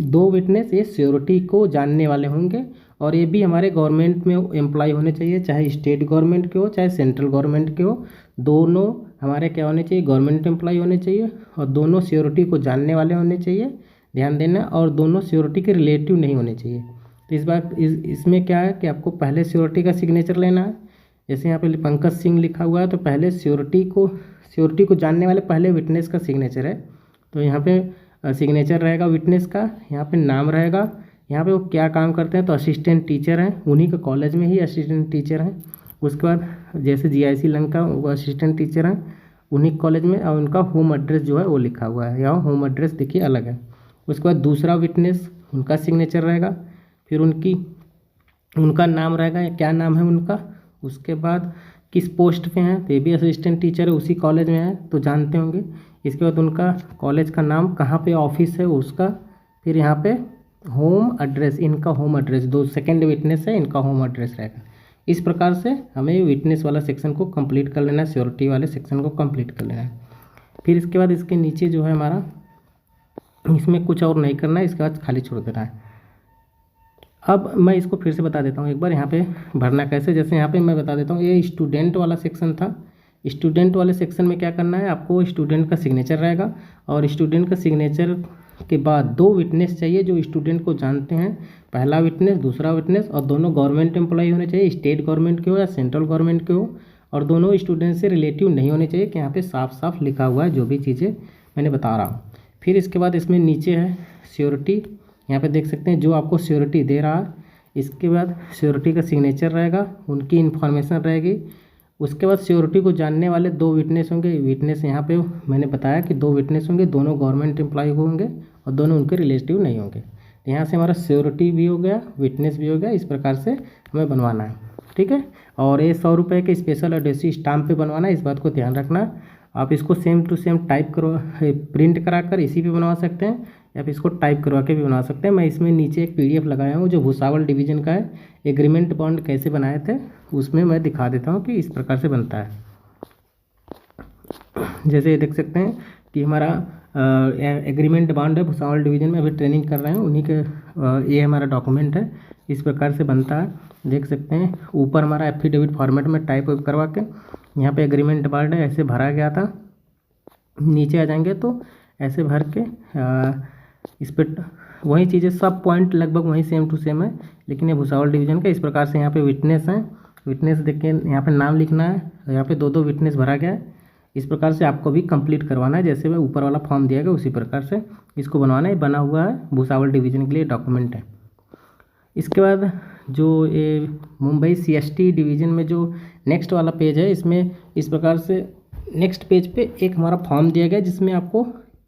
दो विटनेस ये श्योरिटी को जानने वाले होंगे, और ये भी हमारे गवर्नमेंट में एम्प्लॉय होने चाहिए, चाहे स्टेट गवर्नमेंट के हो चाहे सेंट्रल गवर्नमेंट के हो। दोनों हमारे क्या होने चाहिए, गवर्नमेंट एम्प्लॉय होने चाहिए, और दोनों श्योरिटी को जानने वाले होने चाहिए, ध्यान देना। और दोनों श्योरिटी के रिलेटिव नहीं होने चाहिए। तो इस बात इसमें क्या है कि आपको पहले श्योरिटी का सिग्नेचर लेना है। जैसे यहाँ पे पंकज सिंह लिखा हुआ है, तो पहले श्योरिटी को जानने वाले पहले विटनेस का सिग्नेचर है। तो यहाँ पे सिग्नेचर रहेगा विटनेस का, यहाँ पे नाम रहेगा, यहाँ पे वो क्या काम करते हैं, तो असिस्टेंट टीचर हैं, उन्हीं के कॉलेज में ही असिस्टेंट टीचर हैं। उसके बाद जैसे जीआईसी लंका वो असिस्टेंट टीचर हैं उन्हीं कॉलेज में, और उनका होम एड्रेस जो है वो लिखा हुआ है, यहाँ होम एड्रेस देखिए अलग है। उसके बाद दूसरा विटनेस, उनका सिग्नेचर रहेगा, फिर उनका नाम रहेगा, क्या नाम है उनका। उसके बाद किस पोस्ट पे हैं, तो ये भी असिस्टेंट टीचर है, उसी कॉलेज में है, तो जानते होंगे। इसके बाद उनका कॉलेज का नाम, कहाँ पे ऑफिस है उसका, फिर यहाँ पे होम एड्रेस, इनका होम एड्रेस, दो सेकेंड विटनेस है, इनका होम एड्रेस रहेगा। इस प्रकार से हमें विटनेस वाला सेक्शन को कंप्लीट कर लेना है, श्योरिटी वाले सेक्शन को कंप्लीट कर लेना है। फिर इसके बाद इसके नीचे जो है हमारा, इसमें कुछ और नहीं करना है, इसके बाद खाली छोड़ देना है। अब मैं इसको फिर से बता देता हूँ एक बार, यहाँ पे भरना कैसे। जैसे यहाँ पे मैं बता देता हूँ, ये स्टूडेंट वाला सेक्शन था। स्टूडेंट वाले सेक्शन में क्या करना है, आपको स्टूडेंट का सिग्नेचर रहेगा, और स्टूडेंट का सिग्नेचर के बाद दो विटनेस चाहिए जो स्टूडेंट को जानते हैं, पहला विटनेस दूसरा विटनेस, और दोनों गवर्नमेंट एम्प्लॉय होने चाहिए, स्टेट गवर्नमेंट के हो या सेंट्रल गवर्नमेंट के हो, और दोनों स्टूडेंट से रिलेटिव नहीं होने चाहिए, कि यहाँ पे साफ साफ लिखा हुआ है जो भी चीज़ें मैंने बता रहा हूँ। फिर इसके बाद इसमें नीचे है श्योरिटी, यहाँ पे देख सकते हैं जो आपको श्योरिटी दे रहा है। इसके बाद श्योरिटी का सिग्नेचर रहेगा, उनकी इन्फॉर्मेशन रहेगी। उसके बाद श्योरिटी को जानने वाले दो विटनेस होंगे। विटनेस यहाँ पे मैंने बताया कि दो विटनेस होंगे, दोनों गवर्नमेंट एम्प्लॉय होंगे और दोनों उनके रिलेटिव नहीं होंगे। तो यहाँ से हमारा श्योरिटी भी हो गया, विटनेस भी हो गया। इस प्रकार से हमें बनवाना है, ठीक है। और ये 100 रुपये के स्पेशल एडहेसिव स्टाम्प पे बनवाना है, इस बात को ध्यान रखना। आप इसको सेम टू सेम टाइप करो, प्रिंट करा कर इसी पे बनवा सकते हैं, या फिर इसको टाइप करवा के भी बना सकते हैं। मैं इसमें नीचे एक PDF लगाया हूँ जो भुसावल डिवीज़न का है, एग्रीमेंट बॉन्ड कैसे बनाए थे उसमें मैं दिखा देता हूँ कि इस प्रकार से बनता है। जैसे ये देख सकते हैं कि हमारा एग्रीमेंट बॉन्ड है, भुसावल डिवीज़न में अभी ट्रेनिंग कर रहे हैं उन्हीं के, ये हमारा डॉक्यूमेंट है, इस प्रकार से बनता है। देख सकते हैं ऊपर हमारा एफिडेविट फॉर्मेट में टाइप करवा के यहाँ पे एग्रीमेंट बॉन्ड है ऐसे भरा गया था। नीचे आ जाएंगे तो ऐसे भर के इस पर वही चीज़ें, सब पॉइंट लगभग वही सेम टू सेम है, लेकिन ये भुसावल डिवीज़न का। इस प्रकार से यहाँ पे विटनेस हैं, विटनेस देख के यहाँ पे नाम लिखना है, यहाँ पे दो विटनेस भरा गया है। इस प्रकार से आपको भी कंप्लीट करवाना है, जैसे मैं ऊपर वाला फॉर्म दिया गया उसी प्रकार से इसको बनवाना है। बना हुआ है भुसावल डिवीज़न के लिए डॉक्यूमेंट है। इसके बाद जो ये मुंबई CST डिवीज़न में जो नेक्स्ट वाला पेज है, इसमें इस प्रकार से नेक्स्ट पेज पे एक हमारा फॉर्म दिया गया जिसमें आपको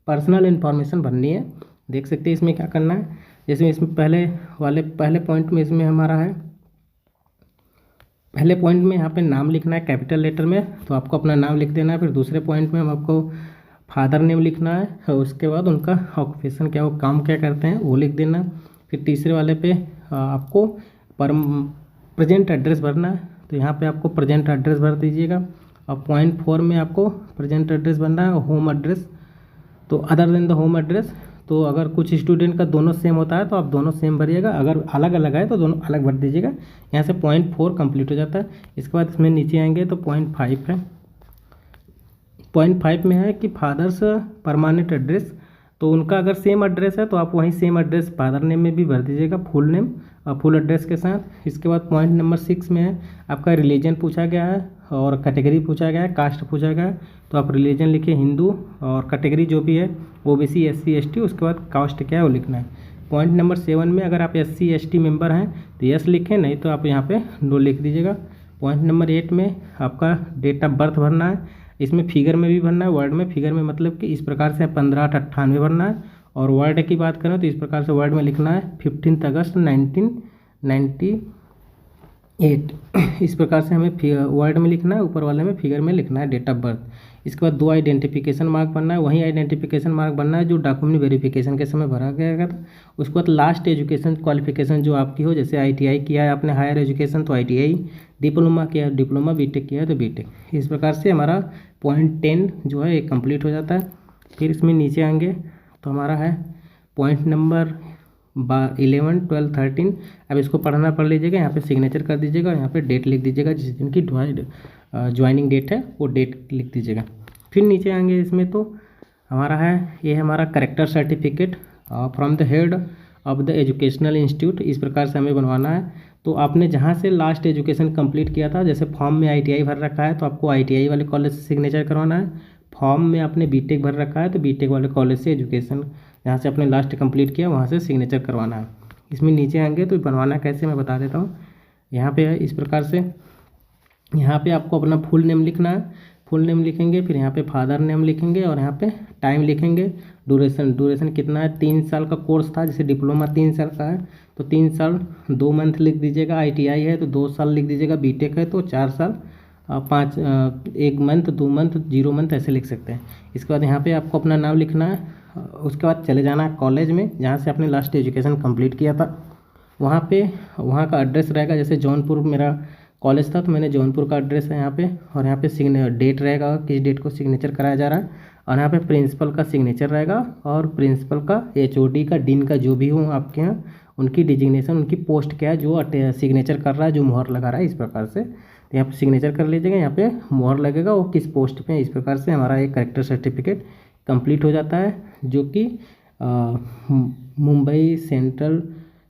पर्सनल इन्फॉर्मेशन भरनी है। देख सकते हैं इसमें क्या करना है। जैसे इसमें पहले पॉइंट में इसमें हमारा है, पहले पॉइंट में यहाँ पे नाम लिखना है कैपिटल लेटर में, तो आपको अपना नाम लिख देना है। फिर दूसरे पॉइंट में हम आपको फादर नेम लिखना है और उसके बाद उनका ऑक्यूपेशन क्या, वो काम क्या करते हैं वो लिख देना। फिर तीसरे वाले पे आपको प्रेजेंट एड्रेस भरना है, तो यहाँ पे आपको प्रेजेंट एड्रेस भर दीजिएगा। और पॉइंट 4 में आपको प्रेजेंट एड्रेस भरना है और होम एड्रेस, तो other than the home address. तो अगर कुछ स्टूडेंट का दोनों सेम होता है तो आप दोनों सेम भरिएगा, अगर अलग अलग है तो दोनों अलग भर दीजिएगा। यहाँ से पॉइंट 4 कंप्लीट हो जाता है। इसके बाद इसमें नीचे आएंगे तो पॉइंट 5 है। पॉइंट 5 में है कि फादर्स परमानेंट एड्रेस, तो उनका अगर सेम एड्रेस है तो आप वहीं सेम एड्रेस फादर नेम में भी भर दीजिएगा, फुल नेम और फुल एड्रेस के साथ। इसके बाद पॉइंट नंबर 6 में है आपका रिलीजन पूछा गया है और कैटेगरी पूछा गया है, कास्ट पूछा गया है। तो आप रिलीजन लिखिए हिंदू और कैटेगरी जो भी है OBC SC ST, उसके बाद कास्ट क्या है वो लिखना है। पॉइंट नंबर 7 में अगर आप SC ST मेंबर हैं तो यस लिखें, नहीं तो आप यहाँ पे नो लिख दीजिएगा। पॉइंट नंबर 8 में आपका डेट ऑफ बर्थ भरना है, इसमें फिगर में भी भरना है, वर्ड में। फिगर में मतलब कि इस प्रकार से 15/8/98 भरना है। और वर्ड की बात करें तो इस प्रकार से वर्ड में लिखना है 15 अगस्त 1998। इस प्रकार से हमें वर्ड में लिखना है, ऊपर वाले में फिगर में लिखना है डेट ऑफ बर्थ। इसके बाद 2 आइडेंटिफिकेशन मार्क बनना है, वही आइडेंटिफिकेशन मार्क बनना है जो डॉक्यूमेंट वेरिफिकेशन के समय भरा गया था। उसके बाद लास्ट एजुकेशन क्वालिफिकेशन जो आपकी हो, जैसे ITI किया है आपने हायर एजुकेशन तो ITI, डिप्लोमा किया है डिप्लोमा, BTech किया है तो BTech। इस प्रकार से हमारा पॉइंट 10 जो है एक कंप्लीट हो जाता है। फिर इसमें नीचे आएंगे तो हमारा है पॉइंट नंबर 11, 12, 13। अब इसको पढ़ना पढ़ लीजिएगा, यहाँ पे सिग्नेचर कर दीजिएगा, यहाँ पे डेट लिख दीजिएगा, जिस दिन की ज्वाइनिंग डेट है वो डेट लिख दीजिएगा। फिर नीचे आएंगे इसमें तो हमारा है, ये हमारा character certificate from the head of the educational institute. इस प्रकार से हमें बनवाना है। तो आपने जहाँ से लास्ट एजुकेशन कंप्लीट किया था, जैसे फॉर्म में ITI भर रखा है तो आपको ITI वाले कॉलेज से सिग्नेचर करवाना है। फॉर्म में आपने BTech भर रखा है तो BTech वाले कॉलेज से एजुकेशन जहाँ से आपने लास्ट कंप्लीट किया वहाँ से सिग्नेचर करवाना है। इसमें नीचे आएंगे तो बनवाना कैसे मैं बता देता हूँ। यहाँ पे है इस प्रकार से, यहाँ पे आपको अपना फुल नेम लिखना है, फुल नेम लिखेंगे, फिर यहाँ पे फादर नेम लिखेंगे और यहाँ पे टाइम लिखेंगे। ड्यूरेशन कितना है, 3 साल का कोर्स था, जैसे डिप्लोमा 3 साल का है तो 3 साल 2 मंथ लिख दीजिएगा। ITI है तो 2 साल लिख दीजिएगा। BTech है तो 4 साल 1 मंथ 2 मंथ 0 मंथ ऐसे लिख सकते हैं। इसके बाद यहाँ पे आपको अपना नाम लिखना है। उसके बाद चले जाना है कॉलेज में जहाँ से आपने लास्ट एजुकेशन कंप्लीट किया था। वहाँ का एड्रेस रहेगा, जैसे जौनपुर मेरा कॉलेज था तो मैंने जौनपुर का एड्रेस है यहाँ पे। और यहाँ पे डेट रहेगा, किस डेट को सिग्नेचर कराया जा रहा है। और यहाँ पे प्रिंसिपल का सिग्नेचर रहेगा और प्रिंसिपल का, HOD का, डीन का, जो भी हो आपके यहाँ उनकी डिजिग्नेशन, उनकी पोस्ट क्या है जो सिग्नेचर कर रहा है, जो मोहर लगा रहा है। इस प्रकार से तो यहाँ पे सिग्नेचर कर लीजिएगा, यहाँ पे मोहर लगेगा वो किस पोस्ट पे। इस प्रकार से हमारा एक करेक्टर सर्टिफिकेट कंप्लीट हो जाता है, जो कि मुंबई सेंट्रल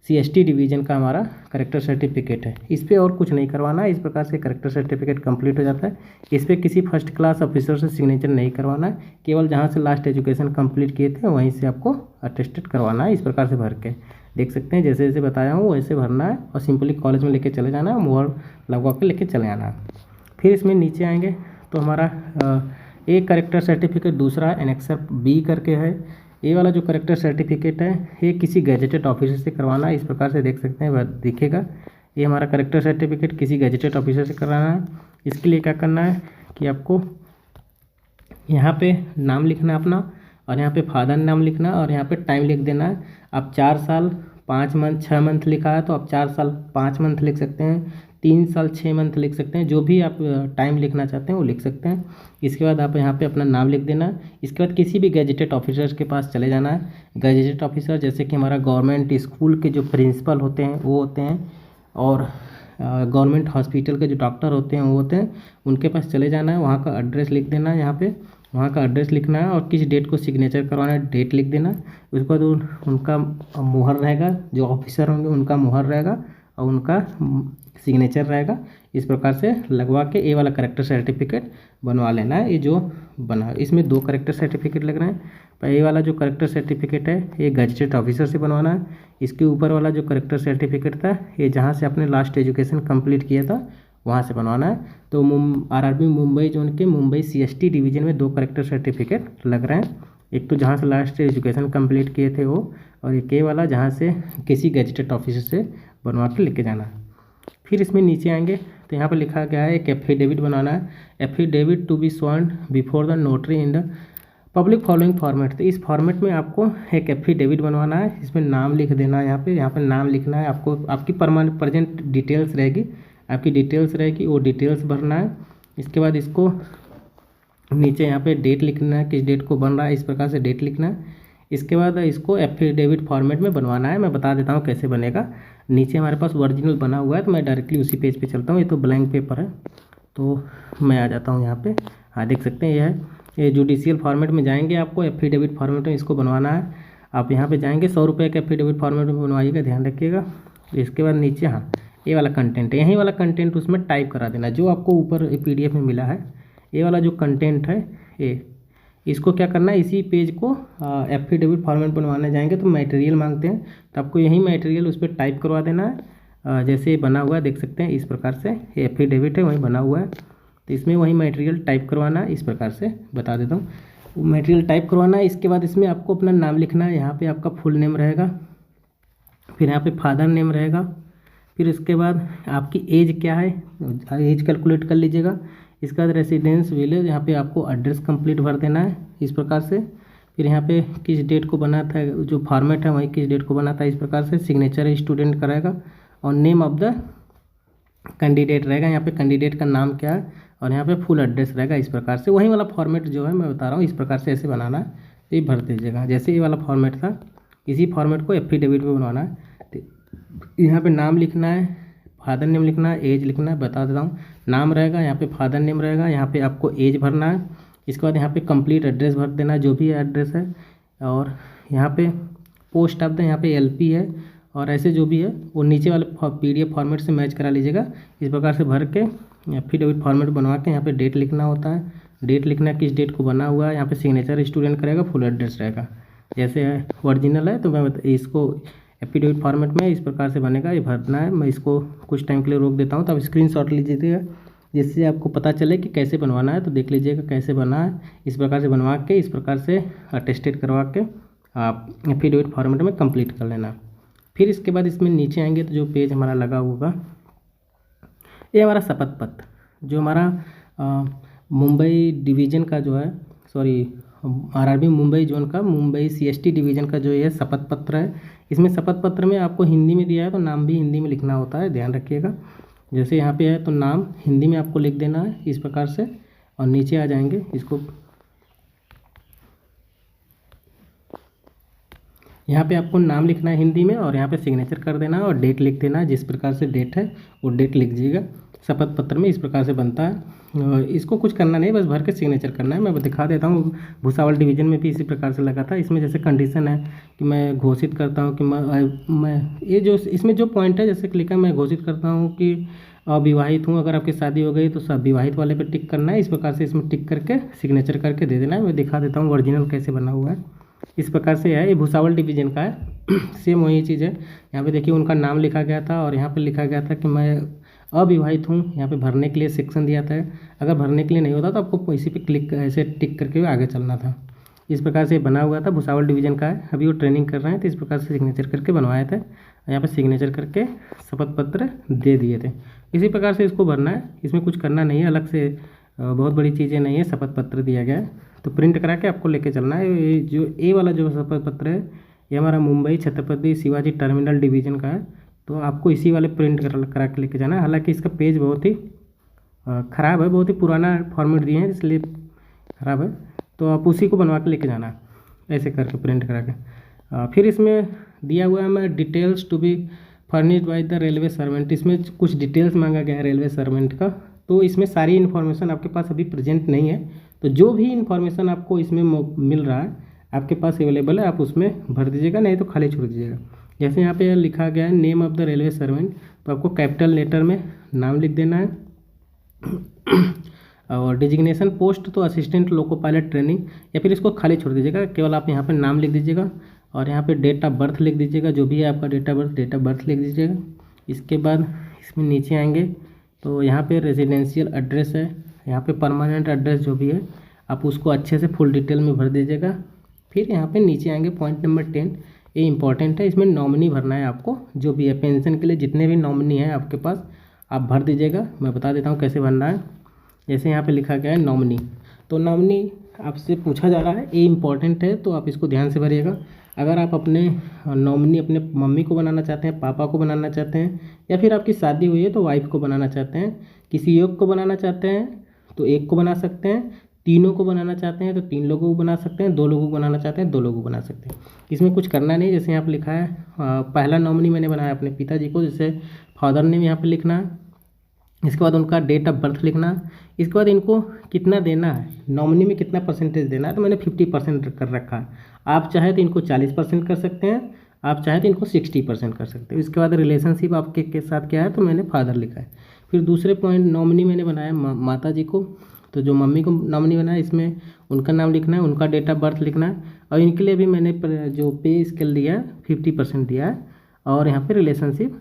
CST डिवीज़न का हमारा करेक्टर सर्टिफिकेट है। इस पर और कुछ नहीं करवाना है। इस प्रकार से करेक्टर सर्टिफिकेट कंप्लीट हो जाता है। इस पर किसी फर्स्ट क्लास ऑफिसर से सिग्नेचर नहीं करवाना है, केवल जहाँ से लास्ट एजुकेशन कंप्लीट किए थे वहीं से आपको अटेस्टेड करवाना है। इस प्रकार से भर के देख सकते हैं, जैसे जैसे बताया हूँ वैसे भरना है और सिंपली कॉलेज में लेके चले जाना है, मोहर लगवा के लेके चले आना है। फिर इसमें नीचे आएंगे तो हमारा एक करेक्टर सर्टिफिकेट दूसरा एनेक्सर B करके है। ये वाला जो करेक्टर सर्टिफिकेट है ये किसी गैजेटेड ऑफिसर से करवाना है। इस प्रकार से देख सकते हैं दिखेगा, ये हमारा करेक्टर सर्टिफिकेट किसी गैजेटेड ऑफिसर से कराना है। इसके लिए क्या करना है कि आपको यहाँ पे नाम लिखना है अपना और यहाँ पे फादर नाम लिखना और यहाँ पे टाइम लिख देना है। आप 4 साल 5 मंथ 6 मंथ लिखा है तो आप 4 साल 5 मंथ लिख सकते हैं, 3 साल 6 मंथ लिख सकते हैं, जो भी आप टाइम लिखना चाहते हैं वो लिख सकते हैं। इसके बाद आप यहाँ पे अपना नाम लिख देना। इसके बाद किसी भी गैजेटेड ऑफिसर के पास चले जाना है। गैजेटेड ऑफिसर जैसे कि हमारा गवर्नमेंट स्कूल के जो प्रिंसिपल होते हैं वो होते हैं, और गवर्नमेंट हॉस्पिटल के जो डॉक्टर होते हैं वो होते हैं, उनके पास चले जाना है। वहाँ का एड्रेस लिख देना है, यहाँ पे वहाँ का एड्रेस लिखना है और किस डेट को सिग्नेचर करवाना है डेट लिख देना। उसके बाद उनका मुहर रहेगा, जो ऑफिसर होंगे उनका मुहर रहेगा और उनका सिग्नेचर रहेगा। इस प्रकार से लगवा के ये वाला करेक्टर सर्टिफिकेट बनवा लेना है। ये जो बना इसमें 2 करेक्टर सर्टिफिकेट लग रहे हैं। पर ये वाला जो करेक्टर सर्टिफिकेट है ये गजेटेड ऑफिसर से बनवाना है। इसके ऊपर वाला जो करेक्टर सर्टिफिकेट था ये जहाँ से आपने लास्ट एजुकेशन कंप्लीट किया था वहाँ से बनवाना है। तो आरआरबी मुंबई जोन के मुंबई सीएसटी डिवीजन में 2 करेक्टर सर्टिफिकेट लग रहे हैं। एक तो जहाँ से लास्ट एजुकेशन कंप्लीट किए थे वो, और एक ये वाला जहाँ से किसी गजेटेड ऑफिसर से बनवा के लेके जाना है। फिर इसमें नीचे आएंगे तो यहाँ पर लिखा गया है एक एफिडेविट बनाना है। Affidavit to be sworn before the notary in the public following format. तो इस फॉर्मेट में आपको एक एफिडेविट बनवाना है। इसमें नाम लिख देना है। यहाँ पे नाम लिखना है आपको। आपकी प्रेजेंट डिटेल्स रहेगी, आपकी डिटेल्स रहेगी, वो डिटेल्स भरना है। इसके बाद इसको नीचे यहाँ पे डेट लिखना है, किस डेट को बन रहा है, इस प्रकार से डेट लिखना है। इसके बाद इसको एफिडेविट फॉर्मेट में बनवाना है। मैं बता देता हूँ कैसे बनेगा। नीचे हमारे पास ओरिजिनल बना हुआ है तो मैं डायरेक्टली उसी पेज पे चलता हूँ। ये तो ब्लैंक पेपर है तो मैं आ जाता हूँ यहाँ पे। हाँ, देख सकते हैं ये है। ये जुडिशियल फॉर्मेट में जाएंगे, आपको एफिडेविट फॉर्मेट में इसको बनवाना है। आप यहाँ पे जाएंगे 100 रुपये के एफिडेविट फॉर्मेट में बनवाइएगा, ध्यान रखिएगा। इसके बाद नीचे हाँ ये वाला कंटेंट है, यही वाला कंटेंट उसमें टाइप करा देना जो आपको ऊपर PDF में मिला है। ये वाला जो कंटेंट है ये, इसको क्या करना है, इसी पेज को एफिडेविट फॉर्मेट बनवाने जाएंगे तो मटेरियल मांगते हैं, तो आपको यही मटेरियल उस पर टाइप करवा देना है। जैसे ये बना हुआ है देख सकते हैं, इस प्रकार से ये एफिडेविट है वहीं बना हुआ है, तो इसमें वही मटेरियल टाइप करवाना है। इस प्रकार से बता देता हूँ, मटेरियल टाइप करवाना है। इसके बाद इसमें आपको अपना नाम लिखना है। यहाँ पे आपका फुल नेम रहेगा, फिर यहाँ पे फादर नेम रहेगा, फिर उसके बाद आपकी एज क्या है, एज कैलकुलेट कर लीजिएगा। इसके बाद रेसिडेंस विलेज, यहाँ पे आपको एड्रेस कंप्लीट भर देना है इस प्रकार से। फिर यहाँ पे किस डेट को बना था, जो फॉर्मेट है वही किस डेट को बना था, इस प्रकार से। सिग्नेचर स्टूडेंट का रहेगा और नेम ऑफ द कैंडिडेट रहेगा, यहाँ पे कैंडिडेट का नाम क्या है, और यहाँ पे फुल एड्रेस रहेगा। इस प्रकार से वही वाला फॉर्मेट जो है मैं बता रहा हूँ, इस प्रकार से ऐसे बनाना है, तो ये भर दीजिएगा। जैसे ये वाला फॉर्मेट था इसी फॉर्मेट को एफिडेविट में बनवाना है। तो यहाँ पे नाम लिखना है, फादर नेम लिखना है, एज लिखना है। बता देता हूँ, नाम रहेगा, यहाँ पे फादर नेम रहेगा, यहाँ पे आपको एज भरना है। इसके बाद यहाँ पे कंप्लीट एड्रेस भर देना है, जो भी एड्रेस है, और यहाँ पे पोस्ट ऑफ द यहाँ पे LP है, और ऐसे जो भी है वो नीचे वाले PDF फॉर्मेट से मैच करा लीजिएगा। इस प्रकार से भर के एफिडेविट फॉर्मेट बनवा के यहाँ पे डेट लिखना होता है, डेट लिखना है किस डेट को बना हुआ है। यहाँ पे सिग्नेचर स्टूडेंट करेगा, फुल एड्रेस रहेगा। जैसे ओरिजिनल है तो मैं इसको एफिडेविट फॉर्मेट में इस प्रकार से बनेगा, ये भरना है। मैं इसको कुछ टाइम के लिए रोक देता हूँ, तो आप स्क्रीनशॉट लीजिएगा जिससे आपको पता चले कि कैसे बनवाना है। तो देख लीजिएगा कैसे बना है। इस प्रकार से बनवा के इस प्रकार से अटेस्टेड करवा के आप एफिडेविट फॉर्मेट में कंप्लीट कर लेना। फिर इसके बाद इसमें नीचे आएंगे तो जो पेज हमारा लगा होगा ये हमारा शपथ पत्र, जो हमारा मुंबई डिवीज़न का जो है, सॉरी आरआरबी मुंबई जोन का मुंबई CST डिवीज़न का जो ये शपथ पत्र है। इसमें शपथ पत्र में आपको हिंदी में दिया है तो नाम भी हिंदी में लिखना होता है, ध्यान रखिएगा। जैसे यहाँ पे है तो नाम हिंदी में आपको लिख देना है इस प्रकार से, और नीचे आ जाएंगे इसको, यहाँ पे आपको नाम लिखना है हिंदी में, और यहाँ पे सिग्नेचर कर देना है और डेट लिख देना है। जिस प्रकार से डेट है वो डेट लिख दीजिएगा। शपथ पत्र में इस प्रकार से बनता है। इसको कुछ करना नहीं, बस भर के सिग्नेचर करना है। मैं दिखा देता हूँ, भुसावल डिवीज़न में भी इसी प्रकार से लगा था। इसमें जैसे कंडीशन है कि मैं घोषित करता हूँ कि मैं ये जो इसमें जो पॉइंट है जैसे लिखा, मैं घोषित करता हूँ कि अविवाहित हूँ। अगर आपकी शादी हो गई तो सब विवाहित वाले पे टिक करना है। इस प्रकार से इसमें टिक करके सिग्नेचर करके दे देना है। मैं दिखा देता हूँ ओरिजिनल कैसे बना हुआ है। इस प्रकार से है, ये भुसावल डिवीज़न का है। सेम वही चीज़ है। यहाँ पे देखिए उनका नाम लिखा गया था, और यहाँ पे लिखा गया था कि मैं अविवाहित हूँ। यहाँ पे भरने के लिए सेक्शन दिया था। अगर भरने के लिए नहीं होता तो आपको इसी पे क्लिक ऐसे टिक करके आगे चलना था। इस प्रकार से बना हुआ था, भुसावल डिवीज़न का है। अभी वो ट्रेनिंग कर रहे हैं तो इस प्रकार से सिग्नेचर करके बनवाए थे। यहाँ पे सिग्नेचर करके शपथ पत्र दे दिए थे। इसी प्रकार से इसको भरना है, इसमें कुछ करना नहीं है अलग से, बहुत बड़ी चीज़ें नहीं है। शपथ पत्र दिया गया है तो प्रिंट करा के आपको लेके चलना है। ये जो ए वाला जो शपथ पत्र है ये हमारा मुंबई छत्रपति शिवाजी टर्मिनल डिवीज़न का है, तो आपको इसी वाले प्रिंट करा के लेके जाना है। हालांकि इसका पेज बहुत ही ख़राब है, बहुत ही पुराना फॉर्मेट दिए हैं इसलिए ख़राब है, तो आप उसी को बनवा के लेके जाना है ऐसे करके प्रिंट करा के। फिर इसमें दिया हुआ है मैं details to be furnished by the railway servant. इसमें कुछ डिटेल्स मांगा गया है रेलवे सर्वेंट का, तो इसमें सारी इन्फॉर्मेशन आपके पास अभी प्रेजेंट नहीं है। तो जो भी इन्फॉर्मेशन आपको इसमें मिल रहा है आपके पास अवेलेबल है, आप उसमें भर दीजिएगा, नहीं तो खाली छोड़ दीजिएगा। जैसे यहाँ पे लिखा गया है name of the railway servant, तो आपको कैपिटल लेटर में नाम लिख देना है। और डिजिग्नेशन पोस्ट तो असिस्टेंट लोको पायलट ट्रेनिंग, या फिर इसको खाली छोड़ दीजिएगा, केवल आप यहाँ पे नाम लिख दीजिएगा और यहाँ पे डेट ऑफ बर्थ लिख दीजिएगा, जो भी है आपका डेट ऑफ बर्थ लिख दीजिएगा। इसके बाद इसमें नीचे आएंगे तो यहाँ पे रेजिडेंशियल एड्रेस है, यहाँ पे परमानेंट एड्रेस जो भी है आप उसको अच्छे से फुल डिटेल में भर दीजिएगा। फिर यहाँ पे नीचे आएंगे पॉइंट नंबर 10, ये इंपॉर्टेंट है, इसमें नॉमिनी भरना है आपको, जो भी है पेंशन के लिए जितने भी नॉमिनी हैं आपके पास आप भर दीजिएगा। मैं बता देता हूँ कैसे भरना है। जैसे यहाँ पे लिखा गया है नॉमिनी, तो नॉमिनी आपसे पूछा जा रहा है, ये इंपॉर्टेंट है तो आप इसको ध्यान से भरिएगा। अगर आप अपने नॉमिनी अपने मम्मी को बनाना चाहते हैं, पापा को बनाना चाहते हैं, या फिर आपकी शादी हुई है तो वाइफ को बनाना चाहते हैं, किसी एक को बनाना चाहते हैं तो एक को बना सकते हैं, तीनों को बनाना चाहते हैं तो 3 लोगों को बना सकते हैं, 2 लोगों को बनाना चाहते हैं 2 लोगों को बना सकते हैं। इसमें कुछ करना नहीं, जैसे यहाँ पर लिखा है पहला नॉमिनी मैंने बनाया अपने पिताजी को, जैसे फादर नेम यहाँ पर लिखना है, इसके बाद उनका डेट ऑफ बर्थ लिखना, इसके बाद इनको कितना देना है, नॉमिनी में कितना परसेंटेज देना है, तो मैंने 50% कर रखा है। आप चाहे तो इनको 40% कर सकते हैं, आप चाहे तो इनको 60% कर सकते हैं। इसके बाद रिलेशनशिप आपके के साथ क्या है, तो मैंने फादर लिखा है। फिर दूसरे पॉइंट नॉमिनी मैंने बनाया माता जी को, तो जो मम्मी को नॉमिनी बनाया इसमें उनका नाम लिखना है, उनका डेट ऑफ बर्थ लिखना है, और इनके लिए भी मैंने जो पे स्केल दिया है 50% दिया है, और यहाँ पर रिलेशनशिप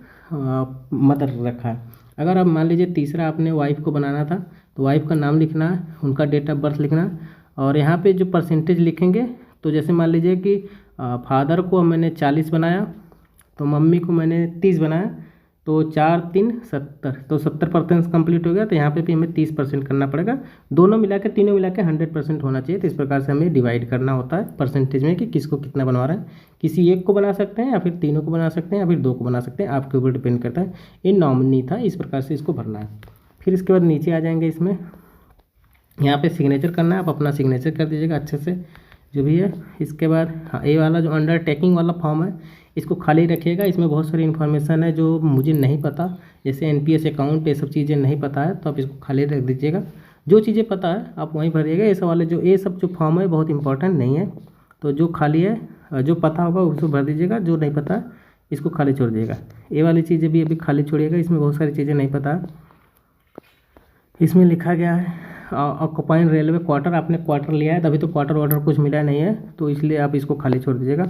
मदर रखा है। अगर आप मान लीजिए तीसरा आपने वाइफ को बनाना था तो वाइफ का नाम लिखना है, उनका डेट ऑफ बर्थ लिखना, और यहाँ पे जो परसेंटेज लिखेंगे, तो जैसे मान लीजिए कि फादर को मैंने 40 बनाया तो मम्मी को मैंने 30 बनाया, तो 4 3 70, तो 70% कंप्लीट हो गया। तो यहाँ पे भी हमें 30% करना पड़ेगा, दोनों मिला के तीनों मिला के 100% होना चाहिए। तो इस प्रकार से हमें डिवाइड करना होता है परसेंटेज में कि किसको कितना बनवा रहा है। किसी एक को बना सकते हैं या फिर तीनों को बना सकते हैं या फिर 2 को बना सकते हैं, आपके ऊपर डिपेंड करता है। ये नॉमिनी था, इस प्रकार से इसको भरना है। फिर इसके बाद नीचे आ जाएंगे, इसमें यहाँ पे सिग्नेचर करना है, आप अपना सिग्नेचर कर दीजिएगा अच्छे से जो भी है। इसके बाद हाँ, ये वाला जो अंडरटेकिंग वाला फॉर्म है इसको खाली रखिएगा, इसमें बहुत सारी इन्फॉर्मेशन है जो मुझे नहीं पता, जैसे NPS अकाउंट, ये सब चीज़ें नहीं पता है तो आप इसको खाली रख दीजिएगा। जो चीज़ें पता है आप वहीं भरिएगा। ये सब वाले ये सब जो फॉर्म है बहुत इंपॉर्टेंट नहीं है, तो जो खाली है जो पता होगा उसको भर दीजिएगा, जो नहीं पता इसको खाली छोड़ दीजिएगा। ये वाली चीज़ें भी अभी खाली छोड़िएगा, इसमें बहुत सारी चीज़ें नहीं पता। इसमें लिखा गया है ऑक्यूपाइंग रेलवे क्वार्टर, आपने क्वार्टर लिया है तभी तो क्वार्टर वार्टर कुछ मिला नहीं है, तो इसलिए आप इसको खाली छोड़ दीजिएगा।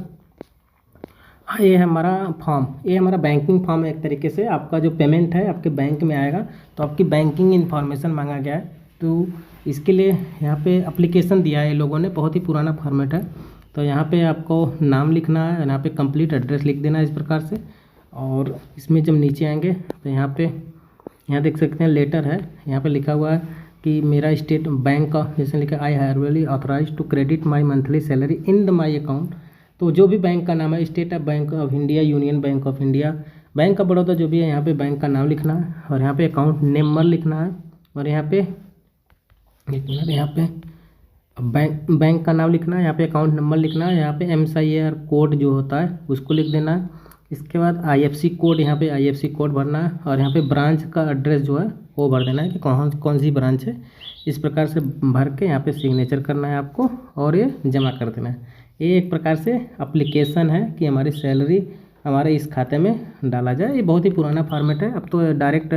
हाँ, ये है हमारा फॉर्म, ये हमारा बैंकिंग फॉर्म है। एक तरीके से आपका जो पेमेंट है आपके बैंक में आएगा, तो आपकी बैंकिंग इन्फॉर्मेशन मांगा गया है, तो इसके लिए यहाँ पे एप्लीकेशन दिया है लोगों ने, बहुत ही पुराना फॉर्मेट है। तो यहाँ पे आपको नाम लिखना है, यहाँ पे कंप्लीट एड्रेस लिख देना है इस प्रकार से। और इसमें जब नीचे आएंगे तो यहाँ देख सकते हैं लेटर है, यहाँ पे लिखा हुआ है कि मेरा स्टेट बैंक का, जैसे लिखा I have authorise to credit my monthly salary in the my account. तो जो भी बैंक का नाम है, State Bank of India, Union Bank of India, Bank of Baroda, जो भी है यहाँ पे बैंक का नाम लिखना है, और यहाँ पे अकाउंट नंबर लिखना है, और यहाँ पे बैंक का नाम लिखना है, यहाँ पे अकाउंट नंबर लिखना है, यहाँ पे MSIR कोड जो होता है उसको लिख देना है। इसके बाद IFSC कोड, यहाँ पे IFSC कोड भरना है, और यहाँ पे ब्रांच का एड्रेस जो है वो भर देना है कि कौन सी ब्रांच है। इस प्रकार से भर के यहाँ पे सिग्नेचर करना है आपको, और ये जमा कर देना है। ये एक प्रकार से एप्लीकेशन है कि हमारी सैलरी हमारे इस खाते में डाला जाए। ये बहुत ही पुराना फॉर्मेट है, अब तो डायरेक्ट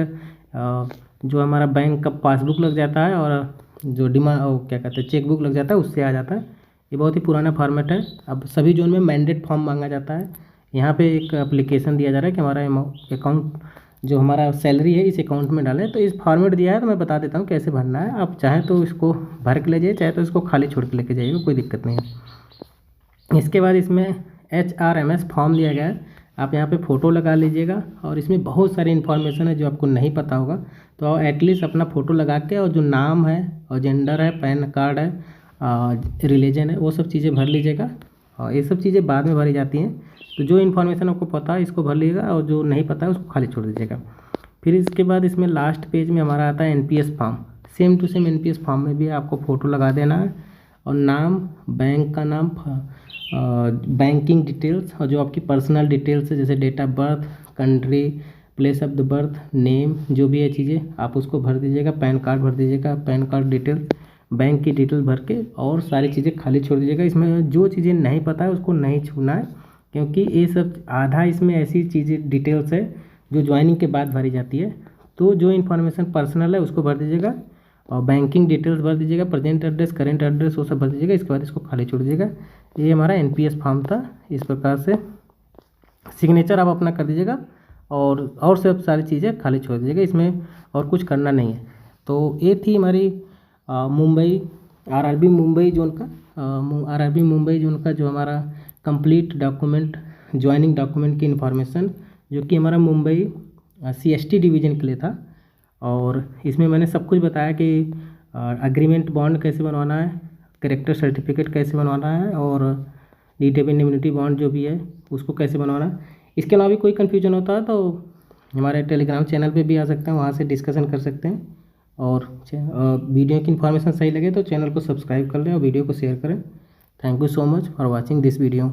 जो हमारा बैंक का पासबुक लग जाता है और जो क्या कहते हैं चेकबुक लग जाता है उससे आ जाता है। ये बहुत ही पुराना फॉर्मेट है। अब सभी जोन में मैंडेट फॉर्म मांगा जाता है। यहाँ पे एक एप्लीकेशन दिया जा रहा है कि हमारा अकाउंट जो हमारा सैलरी है इस अकाउंट में डालें, तो इस फॉर्मेट दिया है, तो मैं बता देता हूँ कैसे भरना है। आप चाहें तो इसको भर के ले जाइए, चाहे तो इसको खाली छोड़ के लेके जाइएगा, कोई दिक्कत नहीं है। इसके बाद इसमें HRMS फॉर्म दिया गया है, आप यहाँ पे फ़ोटो लगा लीजिएगा, और इसमें बहुत सारी इन्फॉर्मेशन है जो आपको नहीं पता होगा, तो एटलीस्ट अपना फ़ोटो लगा के, और जो नाम है और जेंडर है, पैन कार्ड है, रिलीजन है, वो सब चीज़ें भर लीजिएगा। और ये सब चीज़ें बाद में भरी जाती हैं, तो जो इन्फॉर्मेशन आपको पता है इसको भर लीजिएगा, और जो नहीं पता है उसको खाली छोड़ दीजिएगा। फिर इसके बाद इसमें लास्ट पेज में हमारा आता है NPS form. Same to same NPS form में भी आपको फ़ोटो लगा देना है, और नाम, बैंक का नाम, बैंकिंग डिटेल्स, और जो आपकी पर्सनल डिटेल्स है जैसे date of birth, country, place of the birth, name, जो भी है चीज़ें आप उसको भर दीजिएगा। पैन कार्ड भर दीजिएगा, पैन कार्ड डिटेल, बैंक की डिटेल भर के, और सारी चीज़ें खाली छोड़ दीजिएगा। इसमें जो चीज़ें नहीं पता है उसको नहीं छूना है, क्योंकि ये सब आधा इसमें ऐसी चीज़ें डिटेल्स है जो ज्वाइनिंग के बाद भरी जाती है। तो जो इन्फॉर्मेशन पर्सनल है उसको भर दीजिएगा और बैंकिंग डिटेल्स भर दीजिएगा, प्रेजेंट एड्रेस, करेंट एड्रेस, वो सब भर दीजिएगा। इसके बाद इसको खाली छोड़ दीजिएगा। ये हमारा एनपीएस फॉर्म था। इस प्रकार से सिग्नेचर आप अपना कर दीजिएगा और सब सारी चीज़ें खाली छोड़ दीजिएगा, इसमें और कुछ करना नहीं है। तो ये थी हमारी मुंबई आरआरबी मुंबई जोन का आरआरबी मुंबई जोन का जो हमारा कंप्लीट डॉक्यूमेंट, ज्वाइनिंग डॉक्यूमेंट की इन्फॉर्मेशन, जो कि हमारा मुंबई सीएसटी डिवीज़न के लिए था। और इसमें मैंने सब कुछ बताया कि एग्रीमेंट बॉन्ड कैसे बनवाना है, कैरेक्टर सर्टिफिकेट कैसे बनवाना है, और डीड ऑफ इंडेमनिटी बॉन्ड जो भी है उसको कैसे बनवाना है। इसके अलावा भी कोई कन्फ्यूजन होता है तो हमारे टेलीग्राम चैनल पे भी आ सकते हैं, वहाँ से डिस्कशन कर सकते हैं। और वीडियो की इन्फॉर्मेशन सही लगे तो चैनल को सब्सक्राइब कर लें और वीडियो को शेयर करें। Thank you so much for watching this video.